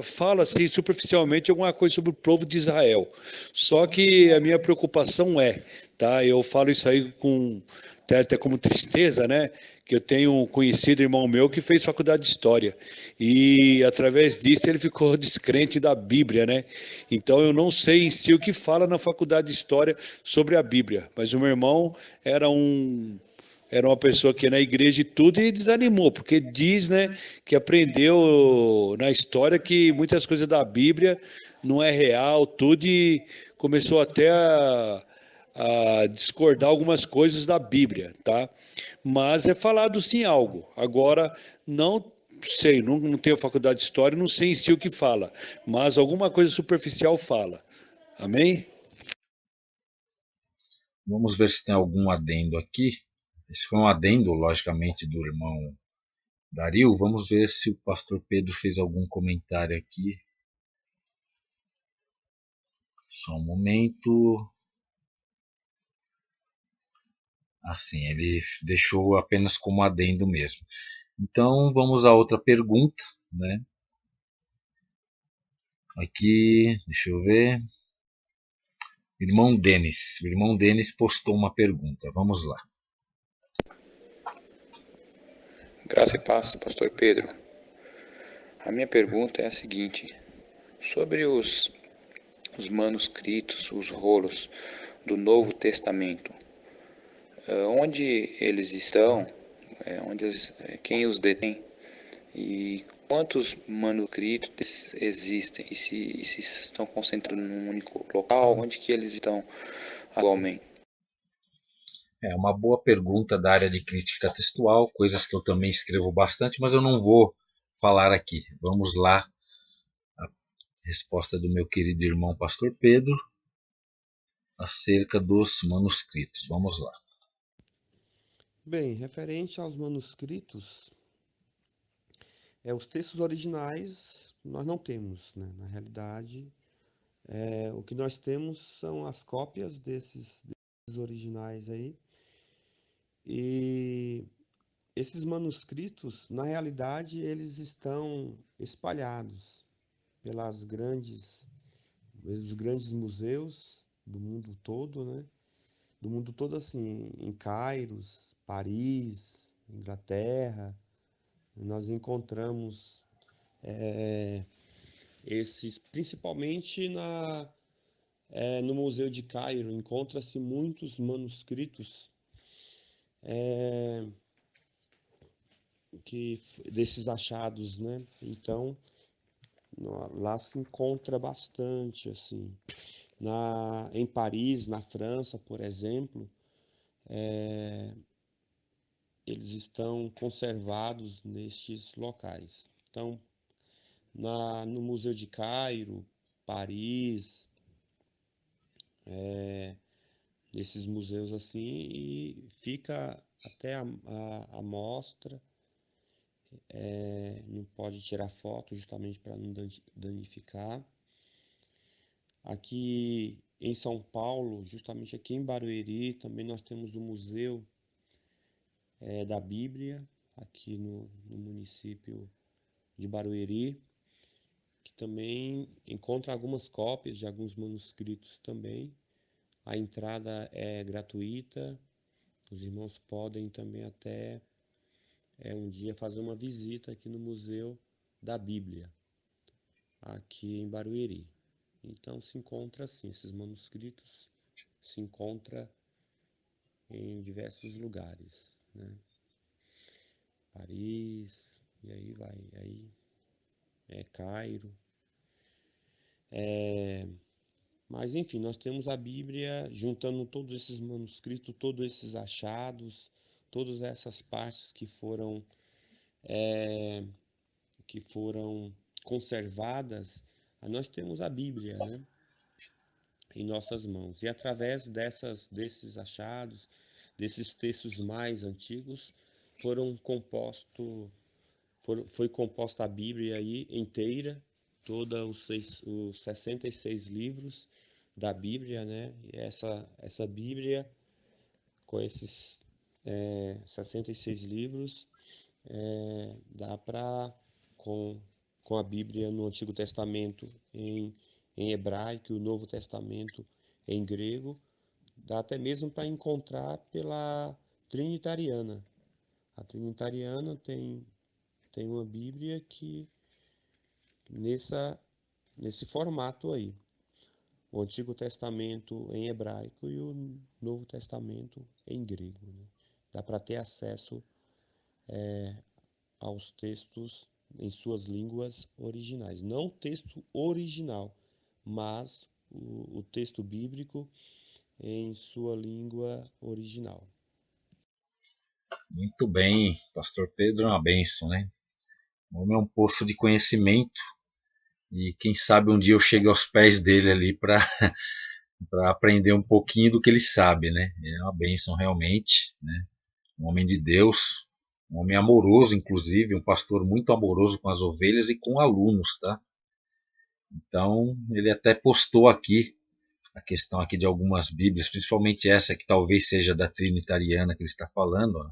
D: fala-se superficialmente alguma coisa sobre o povo de Israel. Só que a minha preocupação tá? Eu falo isso aí até como tristeza, né? Que eu tenho um conhecido irmão meu que fez faculdade de História e através disso ele ficou descrente da Bíblia, né? Então eu não sei em si o que fala na faculdade de História sobre a Bíblia, mas o meu irmão era uma pessoa que ia na igreja e tudo e desanimou, porque diz, né, que aprendeu na história que muitas coisas da Bíblia não é real, tudo, e começou até a discordar algumas coisas da Bíblia, tá? Mas é falado sim algo. Agora, não sei, não tenho faculdade de história, não sei em si o que fala, mas alguma coisa superficial fala. Amém?
A: Vamos ver se tem algum adendo aqui. Esse foi um adendo, logicamente, do irmão Dario. Vamos ver se o pastor Pedro fez algum comentário aqui. Só um momento. Assim, ele deixou apenas como adendo mesmo. Então, vamos a outra pergunta, né? Aqui, deixa eu ver. Irmão Denis. O irmão Denis postou uma pergunta. Vamos lá.
H: Graça e paz, pastor Pedro. A minha pergunta é a seguinte: sobre os manuscritos, os rolos do Novo Testamento, onde eles estão, quem os detém e quantos manuscritos existem e se estão concentrados num único local, onde que eles estão atualmente?
A: É uma boa pergunta da área de crítica textual, coisas que eu também escrevo bastante, mas eu não vou falar aqui. Vamos lá, a resposta do meu querido irmão Pastor Pedro acerca dos manuscritos. Vamos lá.
C: Bem, referente aos manuscritos, os textos originais nós não temos, né? Na realidade, o que nós temos são as cópias desses originais aí. E esses manuscritos, na realidade, eles estão espalhados pelos grandes museus do mundo todo, né? Do mundo todo, assim, em Cairos, Paris, Inglaterra. Nós encontramos esses, principalmente no Museu de Cairo, encontra-se muitos manuscritos desses achados, né? Então, lá se encontra bastante, assim. Em Paris, na França, por exemplo, eles estão conservados nestes locais. Então, no Museu de Cairo, Paris, nesses museus assim, e fica até a mostra, não pode tirar foto justamente para não danificar. Aqui em São Paulo, justamente aqui em Barueri, também nós temos o Museu da Bíblia, aqui no município de Barueri, que também encontra algumas cópias de alguns manuscritos também. A entrada é gratuita, os irmãos podem também até um dia fazer uma visita aqui no Museu da Bíblia, aqui em Barueri. Então se encontra assim, esses manuscritos se encontra em diversos lugares, né? Paris, e aí vai, aí Cairo. Mas enfim, nós temos a Bíblia juntando todos esses manuscritos, todos esses achados, todas essas partes que foram conservadas. Nós temos a Bíblia, né, em nossas mãos. E através desses achados, desses textos mais antigos, foi composta a Bíblia aí inteira, todos os 66 livros da Bíblia, né? E essa Bíblia, com esses 66 livros, dá para, com a Bíblia no Antigo Testamento em hebraico e o Novo Testamento em grego, dá até mesmo para encontrar pela Trinitariana. A Trinitariana tem uma Bíblia que nesse formato aí. O Antigo Testamento em hebraico e o Novo Testamento em grego, né? Dá para ter acesso aos textos em suas línguas originais. Não o texto original, mas o texto bíblico em sua língua original.
A: Muito bem, Pastor Pedro é uma bênção, né? O homem é um poço de conhecimento e quem sabe um dia eu chegue aos pés dele ali para aprender um pouquinho do que ele sabe, né? É uma bênção realmente, né? Um homem de Deus, um homem amoroso, inclusive, um pastor muito amoroso com as ovelhas e com alunos, tá? Então, ele até postou aqui a questão aqui de algumas Bíblias, principalmente essa que talvez seja da Trinitariana que ele está falando, ó,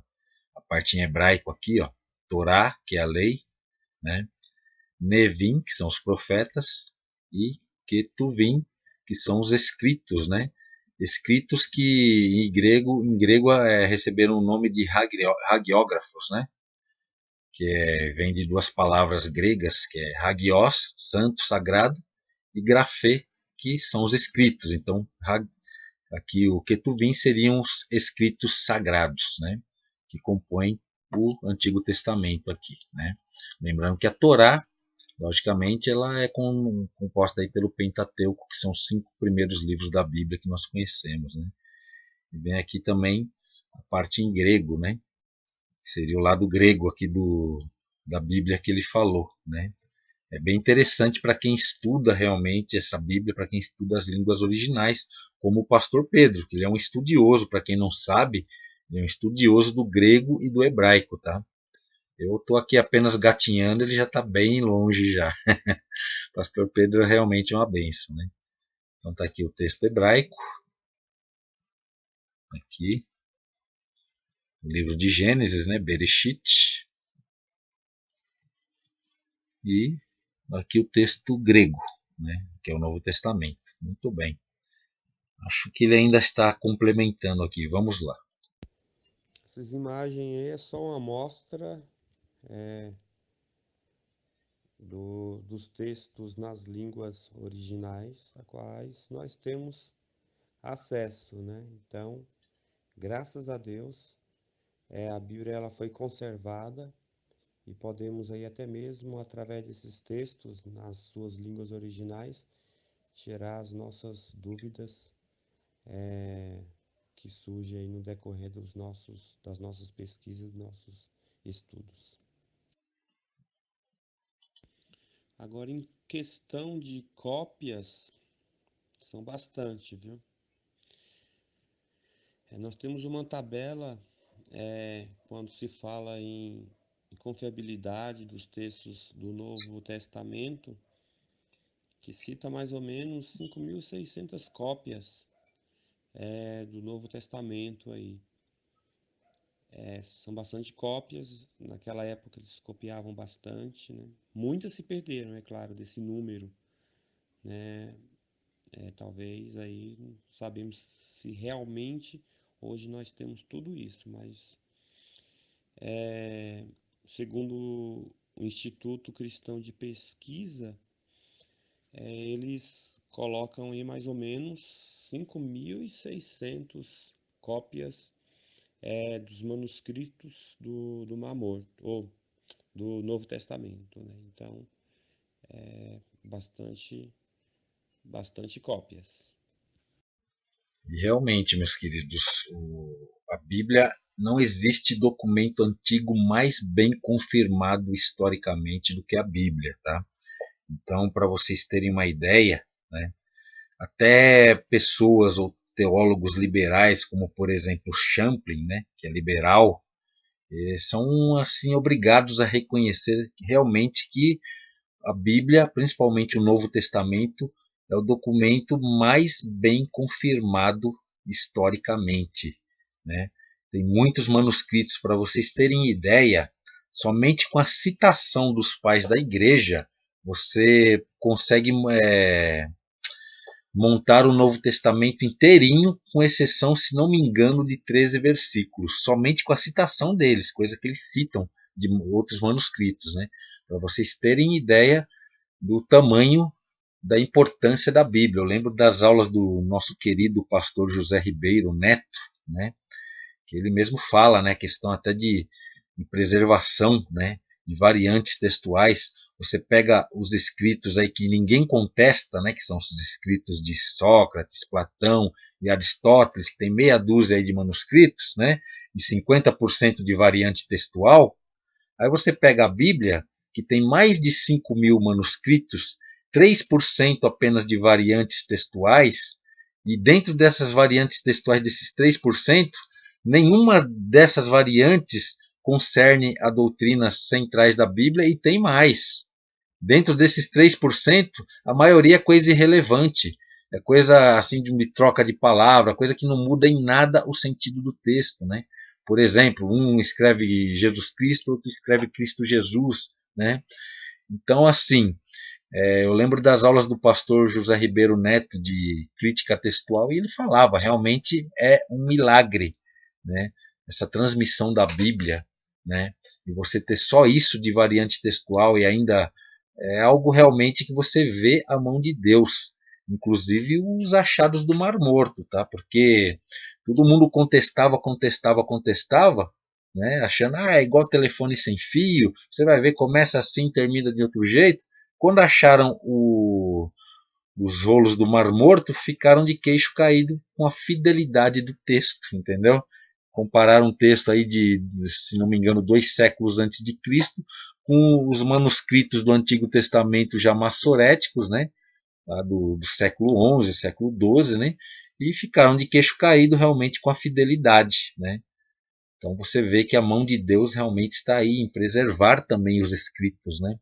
A: a parte em hebraico aqui, ó, Torá, que é a lei, né? Nevim, que são os profetas, e Ketuvim, que são os escritos, né? Escritos que em grego receberam o nome de hagiógrafos, né? vem de duas palavras gregas, que é hagios, santo, sagrado, e grafê, que são os escritos. Então, aqui o Ketuvim seriam os escritos sagrados, né, que compõem o Antigo Testamento aqui, né. Lembrando que a Torá, logicamente, ela é composta aí pelo Pentateuco, que são os 5 primeiros livros da Bíblia que nós conhecemos, né. E vem aqui também a parte em grego, né, que seria o lado grego aqui da Bíblia que ele falou, né. É bem interessante para quem estuda realmente essa Bíblia, para quem estuda as línguas originais, como o pastor Pedro, que ele é um estudioso, para quem não sabe, ele é um estudioso do grego e do hebraico, tá? Eu estou aqui apenas gatinhando, ele já está bem longe já. O pastor Pedro é realmente uma bênção, né? Então está aqui o texto hebraico, aqui, o livro de Gênesis, né? Bereshit, e aqui o texto grego, né, que é o Novo Testamento. Muito bem. Acho que ele ainda está complementando aqui. Vamos lá.
C: Essas imagens aí é só uma amostra dos textos nas línguas originais, a quais nós temos acesso, né? Então, graças a Deus, a Bíblia ela foi conservada e podemos aí até mesmo através desses textos nas suas línguas originais tirar as nossas dúvidas que surgem aí no decorrer das nossas pesquisas, dos nossos estudos. Agora, em questão de cópias, são bastante, viu? Nós temos uma tabela quando se fala em confiabilidade dos textos do Novo Testamento, que cita mais ou menos 5.600 cópias do Novo Testamento aí. São bastante cópias, naquela época eles copiavam bastante, né? Muitas se perderam, é claro, desse número, né? Talvez aí não sabemos se realmente hoje nós temos tudo isso, mas segundo o Instituto Cristão de Pesquisa, eles colocam aí mais ou menos 5.600 cópias dos manuscritos do Mar Morto, ou do Novo Testamento, né? Então, bastante cópias.
A: E realmente, meus queridos, a Bíblia, não existe documento antigo mais bem confirmado historicamente do que a Bíblia, tá? Então, para vocês terem uma ideia, né, até pessoas ou teólogos liberais, como por exemplo Champlin, né, que é liberal, são assim obrigados a reconhecer realmente que a Bíblia, principalmente o Novo Testamento, é o documento mais bem confirmado historicamente, né? Tem muitos manuscritos, para vocês terem ideia, somente com a citação dos pais da igreja você consegue montar o Novo Testamento inteirinho, com exceção, se não me engano, de 13 versículos, somente com a citação deles, coisa que eles citam de outros manuscritos, né? Para vocês terem ideia do tamanho, da importância da Bíblia. Eu lembro das aulas do nosso querido pastor José Ribeiro Neto, né? Que ele mesmo fala, né, questão até de preservação, né, de variantes textuais. Você pega os escritos aí que ninguém contesta, né, que são os escritos de Sócrates, Platão e Aristóteles, que tem meia dúzia aí de manuscritos, né, e 50% de variante textual. Aí você pega a Bíblia, que tem mais de 5.000 manuscritos, 3% apenas de variantes textuais, e dentro dessas variantes textuais, desses 3%, nenhuma dessas variantes concerne a doutrinas centrais da Bíblia, e tem mais. Dentro desses 3%, a maioria é coisa irrelevante. É coisa assim de troca de palavra, coisa que não muda em nada o sentido do texto, né? Por exemplo, um escreve Jesus Cristo, outro escreve Cristo Jesus, né? Então, assim, eu lembro das aulas do pastor José Ribeiro Neto de crítica textual, e ele falava, realmente é um milagre, né? Essa transmissão da Bíblia né? E você ter só isso de variante textual e ainda é algo realmente que você vê a mão de Deus, inclusive os achados do Mar Morto, tá? Porque todo mundo contestava, né? Achando, é igual telefone sem fio, você vai ver, começa assim, termina de outro jeito. Quando acharam os rolos do Mar Morto, ficaram de queixo caído com a fidelidade do texto, entendeu? Compararam um texto aí se não me engano, 2 séculos antes de Cristo, com os manuscritos do Antigo Testamento já massoréticos, né? Lá do século XI, século XII, né? E ficaram de queixo caído realmente com a fidelidade, né? Então você vê que a mão de Deus realmente está aí em preservar também os escritos, né?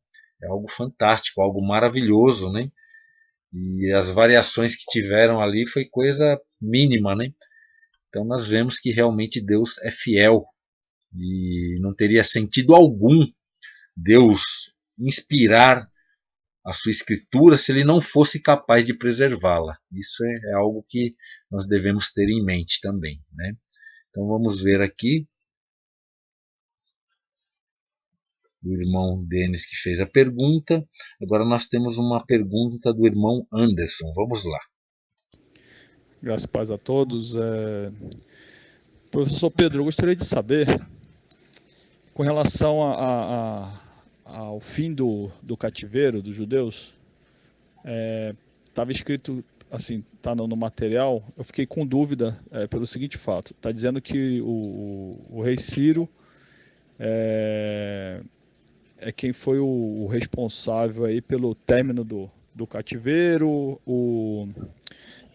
A: É algo fantástico, algo maravilhoso, né? E as variações que tiveram ali foi coisa mínima, né? Então nós vemos que realmente Deus é fiel e não teria sentido algum Deus inspirar a sua escritura se ele não fosse capaz de preservá-la. Isso é algo que nós devemos ter em mente também, né? Então vamos ver aqui o irmão Denis que fez a pergunta. Agora nós temos uma pergunta do irmão Anderson. Vamos lá.
I: Graças e paz a todos. Professor Pedro, eu gostaria de saber, com relação ao fim do cativeiro dos judeus, estava escrito, assim, está no material, eu fiquei com dúvida pelo seguinte fato. Está dizendo que o rei Ciro é quem foi o responsável aí pelo término do cativeiro,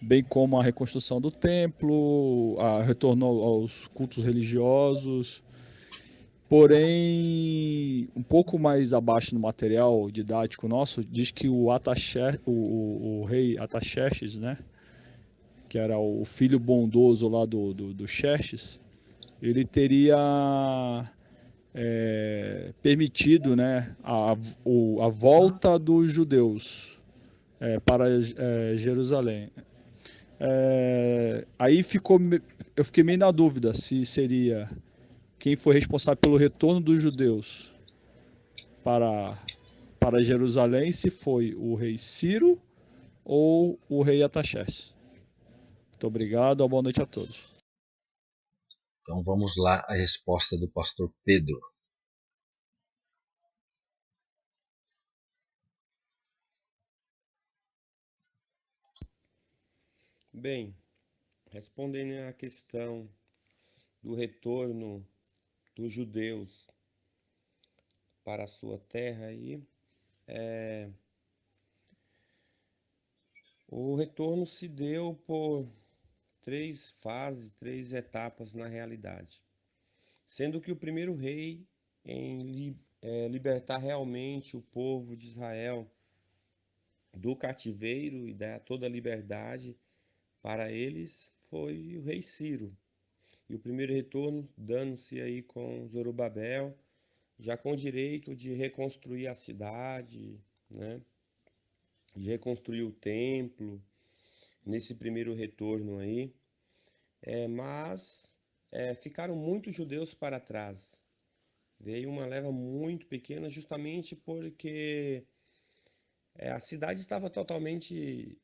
I: bem como a reconstrução do templo, a retorno aos cultos religiosos. Porém, um pouco mais abaixo no material didático nosso, diz que o rei Ataxerxes, né, que era o filho bondoso lá do Xerxes, ele teria permitido, né, a volta dos judeus para Jerusalém. Aí eu fiquei meio na dúvida se seria quem foi responsável pelo retorno dos judeus para Jerusalém, se foi o rei Ciro ou o rei Ataxerxes. Muito obrigado, boa noite a todos.
A: Então vamos lá a resposta do pastor Pedro.
C: Bem, respondendo à questão do retorno dos judeus para a sua terra aí, o retorno se deu por 3 fases, 3 etapas na realidade. Sendo que o primeiro rei em libertar realmente o povo de Israel do cativeiro e dar toda a liberdade para eles foi o rei Ciro. E o primeiro retorno dando-se aí com Zorobabel, já com o direito de reconstruir a cidade, né? De reconstruir o templo, nesse primeiro retorno aí. Mas ficaram muitos judeus para trás. Veio uma leva muito pequena, justamente porque a cidade estava totalmente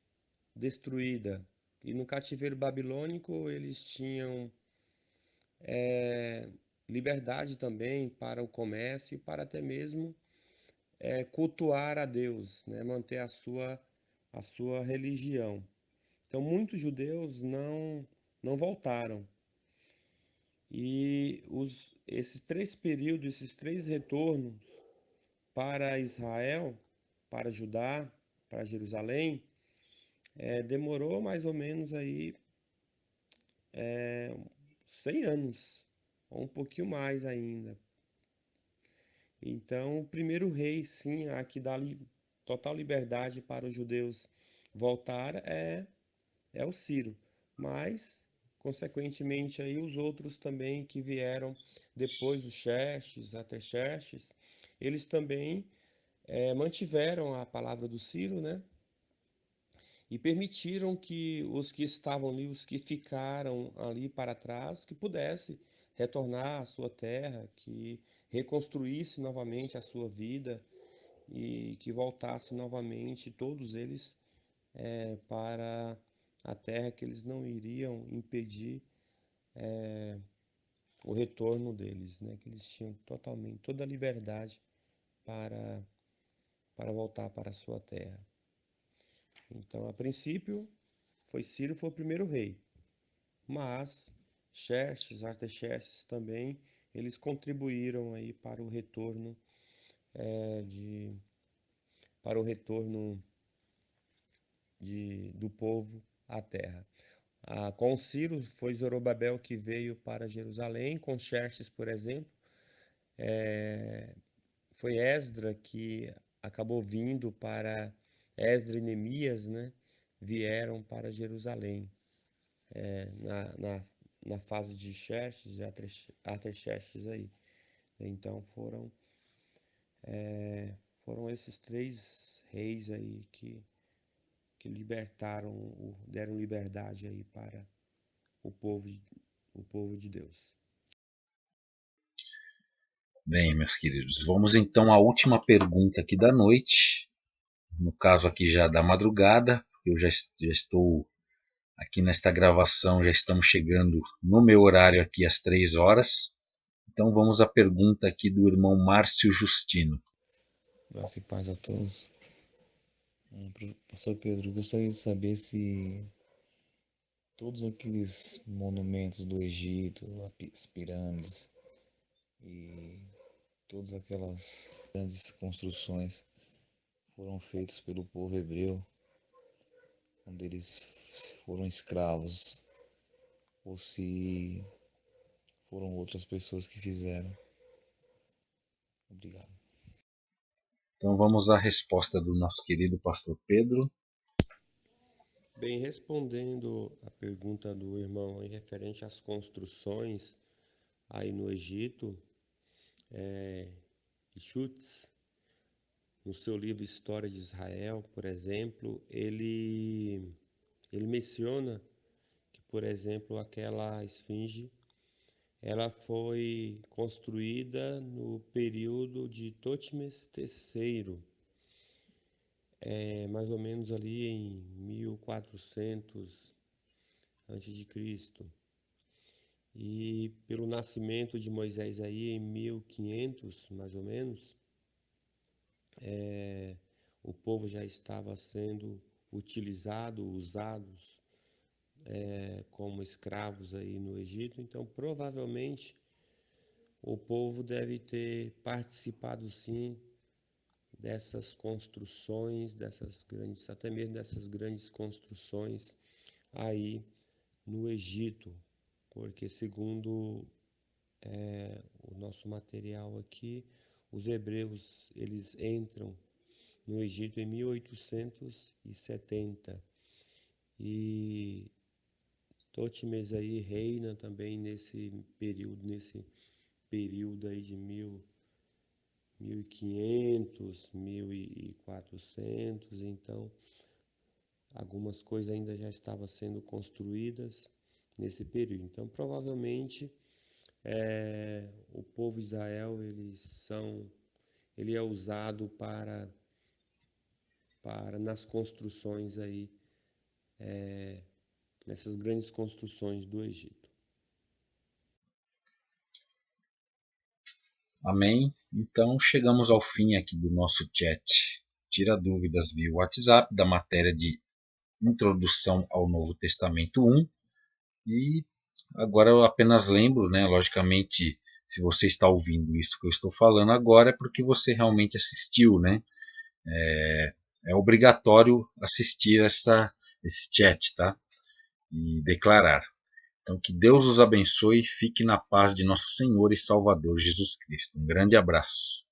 C: destruída. E no cativeiro babilônico eles tinham liberdade também para o comércio e para até mesmo cultuar a Deus, né? Manter a sua religião. Então muitos judeus não voltaram. E esses 3 períodos, esses 3 retornos para Israel, para Judá, para Jerusalém, demorou mais ou menos aí 100 anos, ou um pouquinho mais ainda. Então, o primeiro rei, sim, a que dá total liberdade para os judeus voltar é o Ciro. Mas, consequentemente, aí os outros também que vieram depois do Xerxes, até Xerxes, eles também mantiveram a palavra do Ciro, né? E permitiram que os que estavam ali, os que ficaram ali para trás, que pudessem retornar à sua terra, que reconstruísse novamente a sua vida e que voltasse novamente todos eles para a terra, que eles não iriam impedir o retorno deles, né? Que eles tinham totalmente toda a liberdade para voltar para a sua terra. Então, a princípio, Ciro foi o primeiro rei, mas Xerxes, Artaxerxes também, eles contribuíram aí para o retorno do povo à terra. Com Ciro foi Zorobabel que veio para Jerusalém. Com Xerxes, por exemplo, foi Esdra que acabou vindo para... Esdra e Neemias, né, vieram para Jerusalém na fase de Xerxes e Artaxerxes aí. Então foram esses 3 reis aí que libertaram, deram liberdade aí para o povo de Deus.
A: Bem, meus queridos, vamos então à última pergunta aqui da noite. No caso aqui já da madrugada, eu já estou aqui nesta gravação, já estamos chegando no meu horário aqui às 3 horas. Então vamos à pergunta aqui do irmão Márcio Justino.
J: Graça e paz a todos. Pastor Pedro, eu gostaria de saber se todos aqueles monumentos do Egito, as pirâmides e todas aquelas grandes construções foram feitos pelo povo hebreu quando eles foram escravos, ou se foram outras pessoas que fizeram. Obrigado.
A: Então vamos à resposta do nosso querido pastor Pedro.
C: Bem, respondendo a pergunta do irmão em referente às construções aí no Egito, Schutz, no seu livro História de Israel, por exemplo, ele menciona que, por exemplo, aquela esfinge, ela foi construída no período de Totmes III, mais ou menos ali em 1400 a.C. E pelo nascimento de Moisés aí em 1500, mais ou menos, o povo já estava sendo usados como escravos aí no Egito. Então, provavelmente, o povo deve ter participado sim dessas construções, até mesmo dessas grandes construções aí no Egito, porque segundo o nosso material aqui, os hebreus eles entram no Egito em 1870 e Totmes aí reina também nesse período aí de 1500, 1400, então algumas coisas ainda já estavam sendo construídas nesse período. Então provavelmente o povo de Israel ele é usado para nas construções aí, nessas grandes construções do Egito.
A: Amém? Então chegamos ao fim aqui do nosso chat. Tira dúvidas via WhatsApp da matéria de Introdução ao Novo Testamento 1. E agora eu apenas lembro, né, logicamente, se você está ouvindo isso que eu estou falando agora, é porque você realmente assistiu, né? É obrigatório assistir esse chat, tá? E declarar. Então que Deus os abençoe e fique na paz de nosso Senhor e Salvador Jesus Cristo. Um grande abraço.